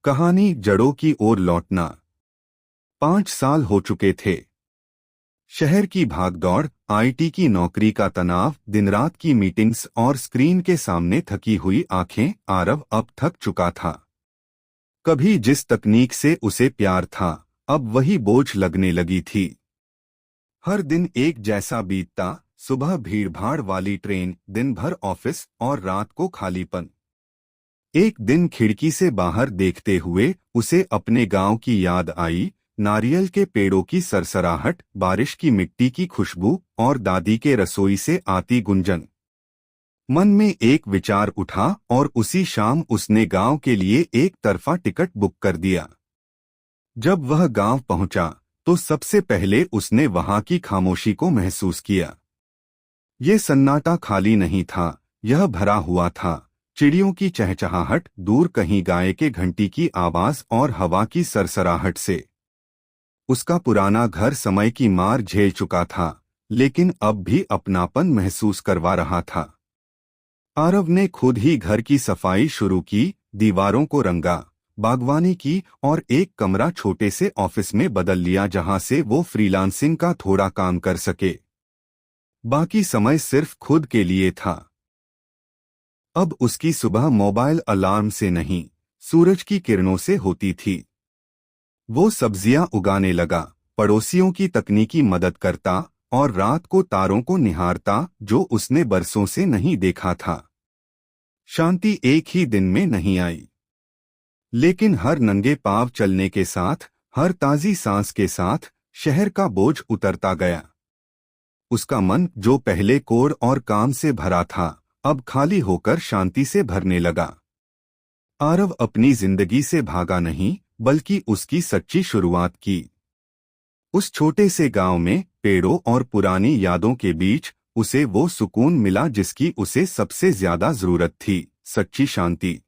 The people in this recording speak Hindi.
कहानी जड़ों की ओर लौटना। 5 साल हो चुके थे। शहर की भागदौड़, आईटी की नौकरी का तनाव, दिन रात की मीटिंग्स और स्क्रीन के सामने थकी हुई आंखें। आरव अब थक चुका था। कभी जिस तकनीक से उसे प्यार था, अब वही बोझ लगने लगी थी। हर दिन एक जैसा बीतता, सुबह भीड़भाड़ वाली ट्रेन, दिन भर ऑफिस और रात को खालीपन। एक दिन खिड़की से बाहर देखते हुए उसे अपने गांव की याद आई। नारियल के पेड़ों की सरसराहट, बारिश की मिट्टी की खुशबू और दादी के रसोई से आती गुंजन। मन में एक विचार उठा और उसी शाम उसने गांव के लिए एक तरफा टिकट बुक कर दिया। जब वह गांव पहुंचा तो सबसे पहले उसने वहां की खामोशी को महसूस किया। ये सन्नाटा खाली नहीं था, यह भरा हुआ था। चिड़ियों की चहचहाहट, दूर कहीं गाय के घंटी की आवाज और हवा की सरसराहट से। उसका पुराना घर समय की मार झेल चुका था, लेकिन अब भी अपनापन महसूस करवा रहा था। आरव ने खुद ही घर की सफाई शुरू की, दीवारों को रंगा, बागवानी की और एक कमरा छोटे से ऑफिस में बदल लिया जहां से वो फ्रीलांसिंग का थोड़ा काम कर सके। बाकी समय सिर्फ खुद के लिए था। अब उसकी सुबह मोबाइल अलार्म से नहीं, सूरज की किरणों से होती थी। वो सब्जियां उगाने लगा, पड़ोसियों की तकनीकी मदद करता और रात को तारों को निहारता जो उसने बरसों से नहीं देखा था। शांति एक ही दिन में नहीं आई, लेकिन हर नंगे पांव चलने के साथ, हर ताजी सांस के साथ शहर का बोझ उतरता गया। उसका मन जो पहले कोड़ और काम से भरा था, अब खाली होकर शांति से भरने लगा। आरव अपनी जिंदगी से भागा नहीं, बल्कि उसकी सच्ची शुरुआत की। उस छोटे से गांव में, पेड़ों और पुरानी यादों के बीच, उसे वो सुकून मिला जिसकी उसे सबसे ज्यादा जरूरत थी, सच्ची शांति।